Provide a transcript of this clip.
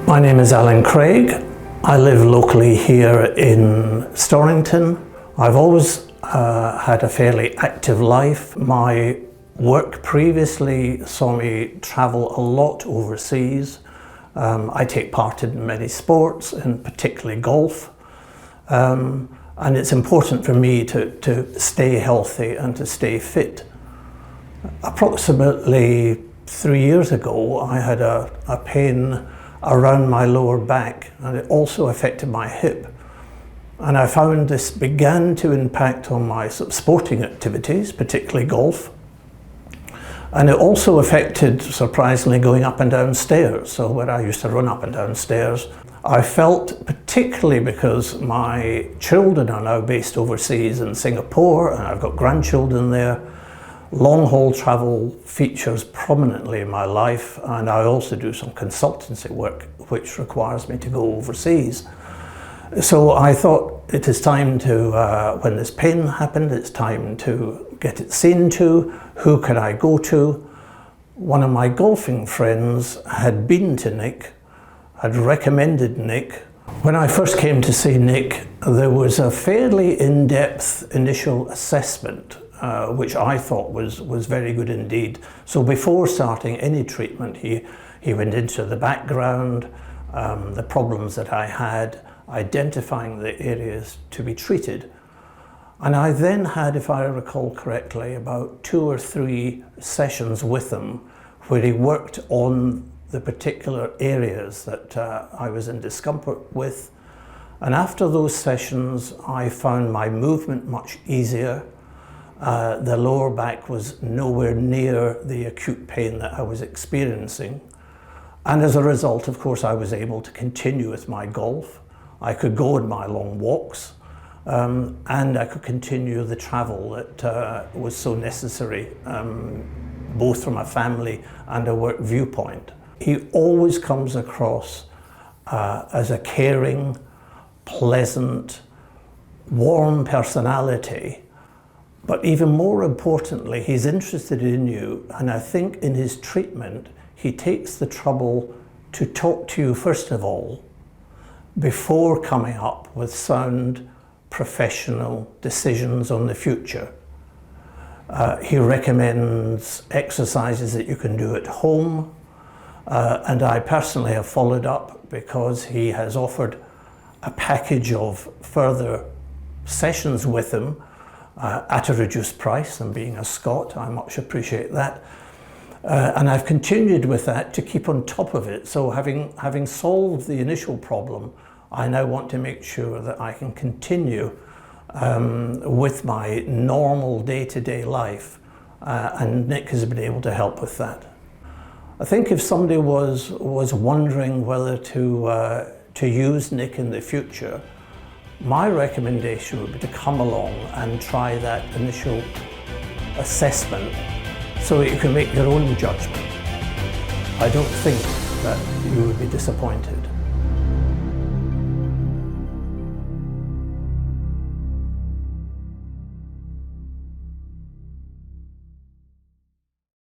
My name is Alan Craig. I live locally here in Storrington. I've always had a fairly active life. My work previously saw me travel a lot overseas. I take part in many sports, and particularly golf. And it's important for me to stay healthy and to stay fit. Approximately 3 years ago, I had a pain around my lower back, and it also affected my hip. And I found this began to impact on my sporting activities, particularly golf. And it also affected, surprisingly, going up and down stairs. So where I used to run up and down stairs, I felt, particularly because my children are now based overseas in Singapore, and I've got grandchildren there, long haul travel features prominently in my life, and I also do some consultancy work which requires me to go overseas. So I thought it is time to, when this pain happened, it's time to get it seen to. Who could I go to? One of my golfing friends had been to Nick, had recommended Nick. When I first came to see Nick, there was a fairly in-depth initial assessment which I thought was very good indeed. So before starting any treatment, he went into the background, the problems that I had, identifying the areas to be treated. And I then had, if I recall correctly, about 2 or 3 sessions with him where he worked on the particular areas that I was in discomfort with. And after those sessions, I found my movement much easier. The lower back was nowhere near the acute pain that I was experiencing. And as a result, of course, I was able to continue with my golf. I could go on my long walks, and I could continue the travel that was so necessary, both from a family and a work viewpoint. He always comes across as a caring, pleasant, warm personality. But even more importantly, he's interested in you, and I think in his treatment, he takes the trouble to talk to you first of all, before coming up with sound, professional decisions on the future. He recommends exercises that you can do at home, and I personally have followed up because he has offered a package of further sessions with him at a reduced price, and being a Scot, I much appreciate that. And I've continued with that to keep on top of it. So having solved the initial problem, I now want to make sure that I can continue with my normal day-to-day life, and Nick has been able to help with that. I think if somebody was wondering whether to use Nick in the future, my recommendation would be to come along and try that initial assessment so that you can make your own judgment. I don't think that you would be disappointed.